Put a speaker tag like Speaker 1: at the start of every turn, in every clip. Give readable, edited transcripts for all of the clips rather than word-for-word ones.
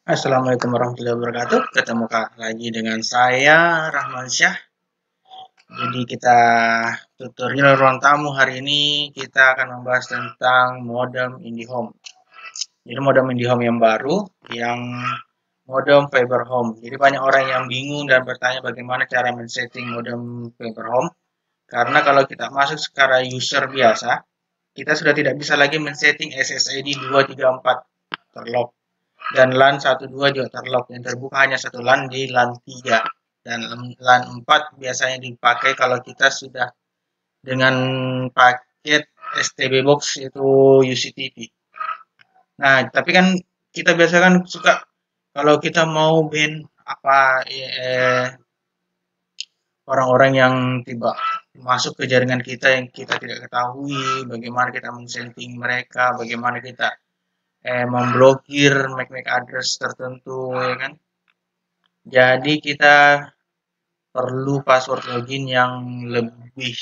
Speaker 1: Assalamualaikum warahmatullahi wabarakatuh. Ketemu lagi dengan saya Rahman Syah. Jadi kita tutorial ruang tamu hari ini kita akan membahas tentang modem IndiHome. Jadi modem IndiHome yang baru, yang modem fiber home. Jadi banyak orang yang bingung dan bertanya bagaimana cara men-setting modem fiber home. Karena kalau kita masuk secara user biasa, kita sudah tidak bisa lagi men-setting SSID 234 terlock. Dan LAN 12 juga terlock, yang terbuka hanya satu LAN di LAN 3 dan LAN 4 biasanya dipakai kalau kita sudah dengan paket STB box itu UCTV. Nah, tapi kan kita biasa kan suka kalau kita mau band apa orang-orang yang tiba masuk ke jaringan kita yang kita tidak ketahui, bagaimana kita men-setting mereka, bagaimana kita memblokir MAC address tertentu, ya kan? Jadi kita perlu password login yang lebih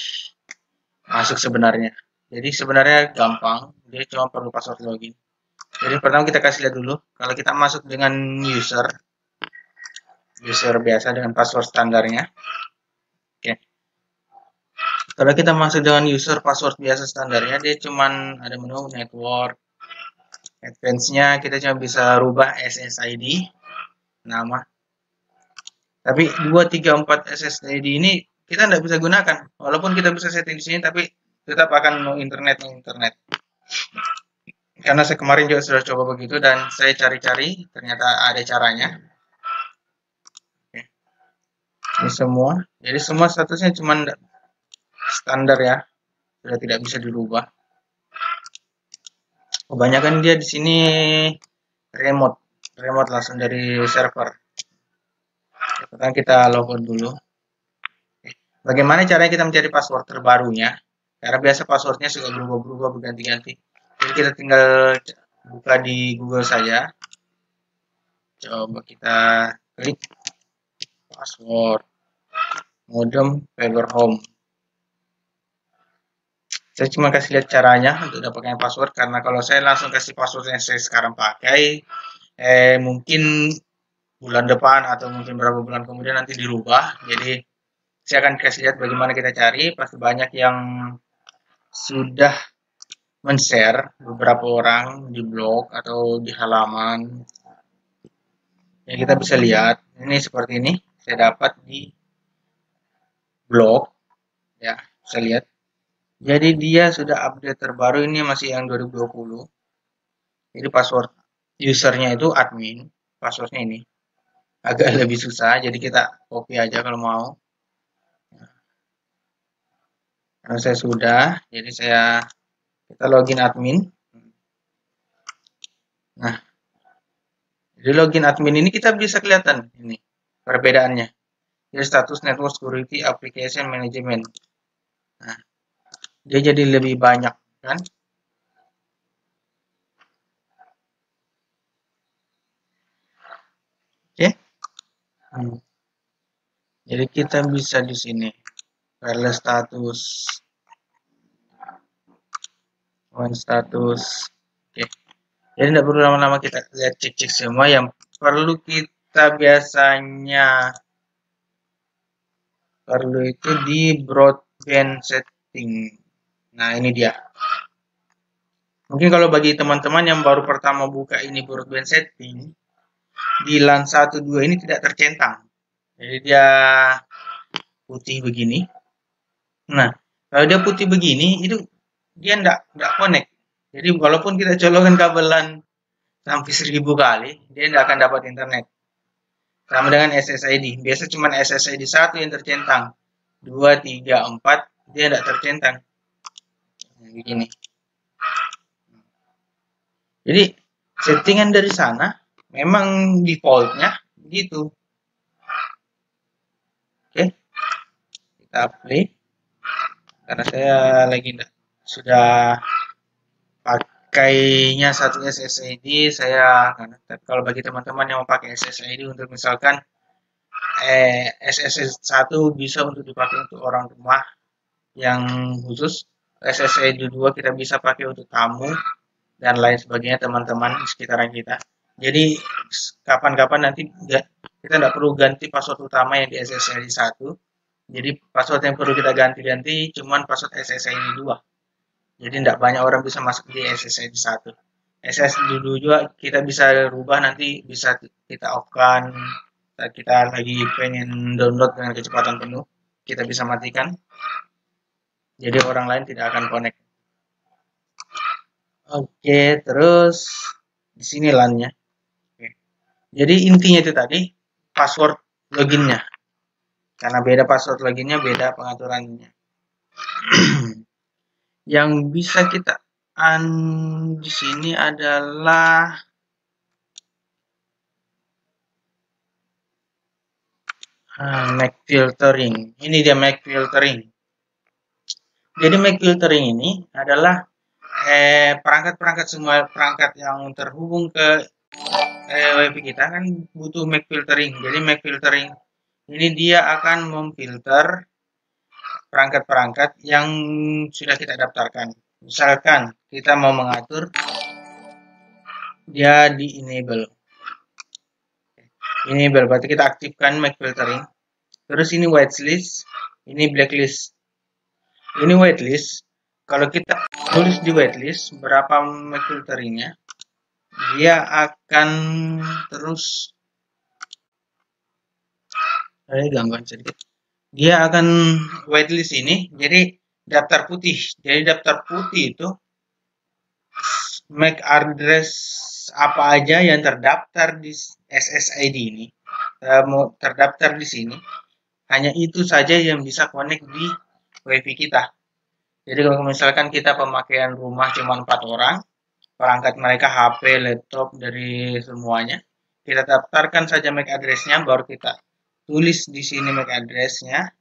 Speaker 1: masuk sebenarnya. Jadi sebenarnya gampang, dia cuma perlu password login. Jadi pertama kita kasih lihat dulu, kalau kita masuk dengan user biasa dengan password standarnya. Oke. Kalau kita masuk dengan user password biasa standarnya, dia cuma ada menu network. Advance-nya kita cuma bisa rubah SSID, nama. Tapi 234 SSID ini kita tidak bisa gunakan. Walaupun kita bisa setting di sini, tapi tetap akan no internet. Karena saya kemarin juga sudah coba begitu dan saya cari-cari, ternyata ada caranya. Oke. Ini semua. Jadi semua statusnya cuma standar ya, sudah tidak bisa dirubah. Kebanyakan dia di sini remote langsung dari server. Sekarang kita logout dulu. Bagaimana caranya kita mencari password terbarunya? Karena biasa passwordnya suka berubah-berubah, berganti-ganti. Jadi kita tinggal buka di Google saja. Coba kita klik password modem fiber home. Saya cuma kasih lihat caranya untuk dapatkan password, karena kalau saya langsung kasih password yang saya sekarang pakai, mungkin bulan depan atau mungkin beberapa bulan kemudian nanti dirubah. Jadi saya akan kasih lihat bagaimana kita cari. Pasti banyak yang sudah men-share, beberapa orang di blog atau di halaman. Ya, kita bisa lihat ini seperti ini. Saya dapat di blog, ya, bisa lihat. Jadi dia sudah update terbaru, ini masih yang 2020. Jadi password usernya itu admin, passwordnya ini agak lebih susah. Jadi kita copy aja kalau mau. Karena saya sudah, jadi kita login admin. Nah, di login admin ini kita bisa kelihatan ini perbedaannya. Jadi status network security application management. Nah, dia jadi lebih banyak kan? Oke. Jadi kita bisa di sini wireless status, one status. Oke. Jadi tidak perlu lama-lama kita lihat cek-cek semua. Yang perlu kita biasanya perlu itu di broadband setting. Nah, ini dia. Mungkin kalau bagi teman-teman yang baru pertama buka ini broadband setting, di LAN 1, 2 ini tidak tercentang. Jadi dia putih begini. Nah, kalau dia putih begini, itu dia enggak connect. Jadi walaupun kita colokkan kabel LAN sampai 1000 kali, dia tidak akan dapat internet. Sama dengan SSID. Biasa cuma SSID 1 yang tercentang. 2, 3, 4, dia tidak tercentang. Nah, begini. Jadi settingan dari sana memang defaultnya gitu. Oke, kita play. Karena saya lagi sudah pakainya satu SSID, tapi kalau bagi teman-teman yang mau pakai SSID untuk misalkan SSID 1 bisa untuk dipakai untuk orang rumah yang khusus, SSID 2 kita bisa pakai untuk tamu dan lain sebagainya, teman-teman di sekitaran kita. Jadi kapan-kapan nanti kita nggak perlu ganti password utama yang di SSID 1. Jadi password yang perlu kita ganti-ganti cuman password SSID 2. Jadi tidak banyak orang bisa masuk di SSID 1. SSID 2 juga kita bisa rubah, nanti bisa kita off-kan. Saat kita lagi pengen download dengan kecepatan penuh, kita bisa matikan. Jadi orang lain tidak akan connect. Oke, terus di sini LAN-nya. Oke. Jadi intinya itu tadi password loginnya. Karena beda password loginnya, beda pengaturannya. Yang bisa kita di sini adalah MAC filtering. Ini dia MAC filtering. Jadi MAC filtering ini adalah perangkat-perangkat semua perangkat yang terhubung ke WiFi kita kan butuh MAC filtering. Jadi MAC filtering ini dia akan memfilter perangkat-perangkat yang sudah kita daftarkan. Misalkan kita mau mengatur dia di enable. Enable berarti kita aktifkan MAC filtering. Terus ini whitelist, ini blacklist. Ini whitelist. Kalau kita tulis di whitelist berapa MAC filteringnya, dia akan terus gangguan sedikit. Dia akan whitelist ini jadi daftar putih. Jadi daftar putih itu MAC address apa aja yang terdaftar di SSID ini, terdaftar di sini, hanya itu saja yang bisa connect di WiFi kita. Jadi kalau misalkan kita pemakaian rumah cuma 4 orang, perangkat mereka HP, laptop, dari semuanya, kita daftarkan saja MAC address-nya, baru kita tulis di sini MAC address-nya.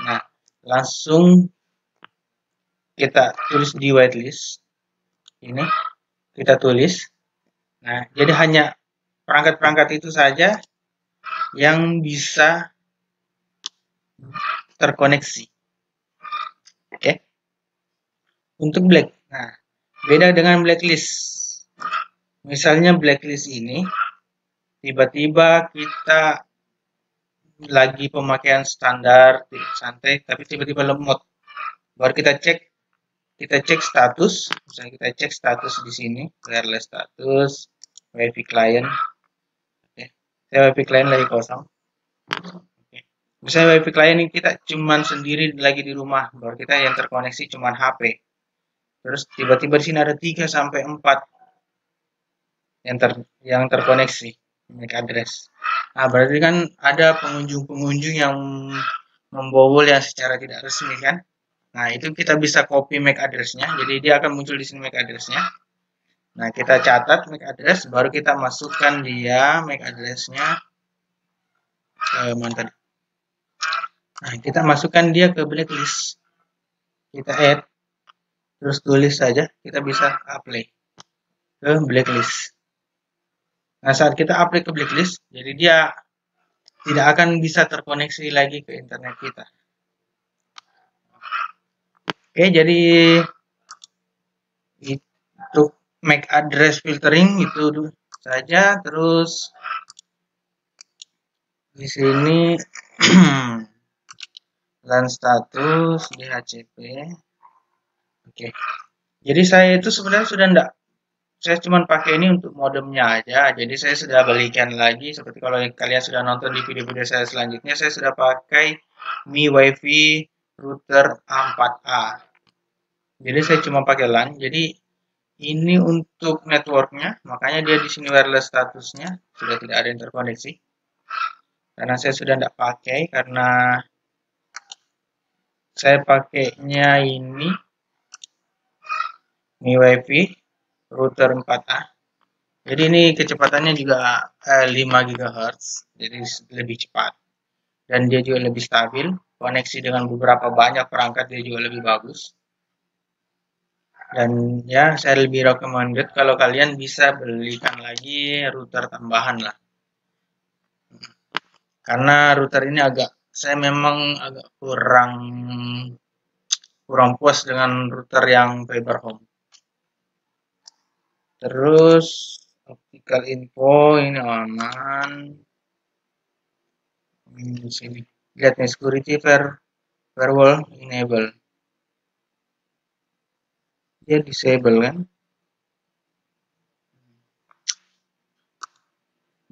Speaker 1: Nah, langsung kita tulis di whitelist. Ini kita tulis. Nah, jadi hanya perangkat-perangkat itu saja yang bisa terkoneksi. Oke. Untuk black. Nah, beda dengan blacklist. Misalnya blacklist ini tiba-tiba kita lagi pemakaian standar santai tapi tiba-tiba lemot. Baru kita cek status. Misalnya kita cek status di sini, wireless status, WiFi client. Oke. Saya WiFi client lagi kosong. Oke. Misalnya WiFi client ini kita cuman sendiri lagi di rumah, baru kita yang terkoneksi cuman HP. Terus tiba-tiba di sini ada 3 sampai 4 yang terkoneksi MAC address. Nah, berarti kan ada pengunjung-pengunjung yang membobol yang secara tidak resmi kan. Nah, itu kita bisa copy MAC address-nya. Jadi dia akan muncul di sini MAC address-nya. Nah, kita catat MAC address, baru kita masukkan dia MAC address-nya mana tadi. Nah, kita masukkan dia ke blacklist. Kita add, terus tulis saja, kita bisa apply ke blacklist. Nah, saat kita apply ke blacklist, jadi dia tidak akan bisa terkoneksi lagi ke internet kita. Oke, jadi itu MAC address filtering itu saja. Terus di sini LAN status DHCP. Oke. Jadi saya itu sebenarnya sudah enggak, saya cuma pakai ini untuk modemnya aja. Jadi saya sudah balikan lagi seperti kalau kalian sudah nonton di video-video saya selanjutnya, saya sudah pakai Mi WiFi router A4A. Jadi saya cuma pakai LAN. Jadi ini untuk networknya, makanya dia di sini wireless statusnya sudah tidak ada yang terkoneksi. Karena saya sudah tidak pakai, karena saya pakainya ini Mi WiFi router 4A. Jadi ini kecepatannya juga 5 GHz, jadi lebih cepat. Dan dia juga lebih stabil, koneksi dengan beberapa banyak perangkat dia juga lebih bagus. Dan ya, saya lebih recommended kalau kalian bisa belikan lagi router tambahan lah. Karena router ini saya memang agak kurang puas dengan router yang Fiber Home. Terus Vertical info ini aman. Di sini lihat nih, security firewall enable, dia disable kan.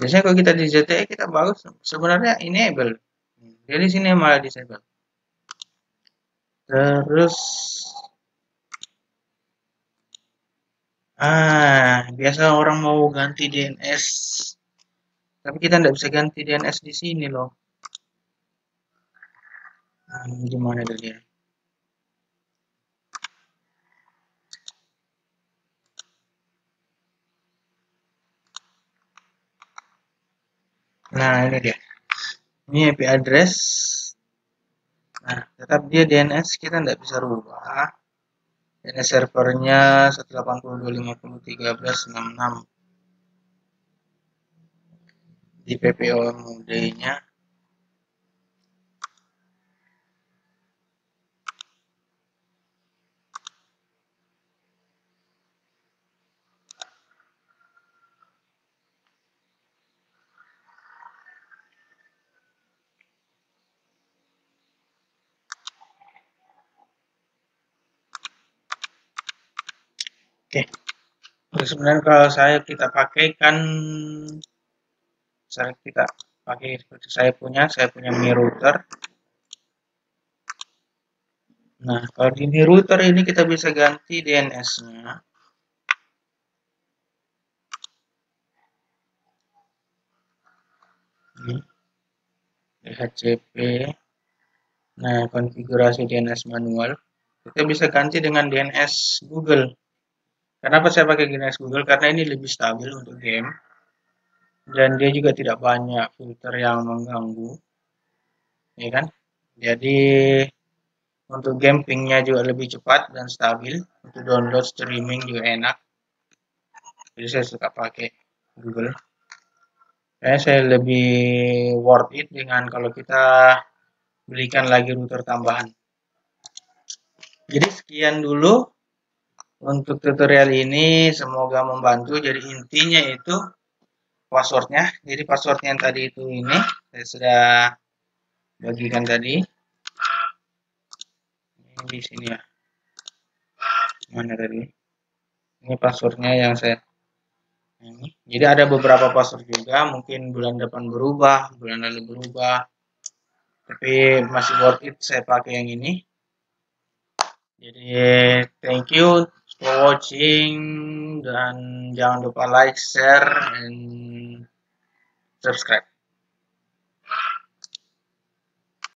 Speaker 1: Biasanya kalau kita di ZTE kita bagus sebenarnya enable, jadi di sini malah disable. Terus biasa orang mau ganti DNS, tapi kita nggak bisa ganti DNS di sini loh. Gimana tadi ya? Nah ini dia, ini IP address. Nah tetap dia DNS kita nggak bisa rubah. DNS servernya 182.50.13.66 di PPOMD-nya. Oke, sebenarnya kalau kita pakai kan, kita pakai seperti saya punya Mi router. Nah, kalau di Mi router ini kita bisa ganti DNS-nya. DHCP. Nah, konfigurasi DNS manual. Kita bisa ganti dengan DNS Google. Kenapa saya pakai DNS Google? Karena ini lebih stabil untuk game. Dan dia juga tidak banyak filter yang mengganggu. Ya kan? Jadi untuk game pingnya juga lebih cepat dan stabil. Untuk download streaming juga enak. Jadi saya suka pakai Google. Saya lebih worth it dengan kalau kita belikan lagi router tambahan. Jadi sekian dulu untuk tutorial ini, semoga membantu. Jadi intinya itu passwordnya. Jadi passwordnya yang tadi itu ini saya sudah bagikan tadi. Ini di sini ya. Mana tadi? Ini passwordnya yang saya ini. Jadi ada beberapa password juga, mungkin bulan depan berubah, bulan lalu berubah. Tapi masih worth it saya pakai yang ini. Jadi thank you for watching, dan jangan lupa like, share, and subscribe.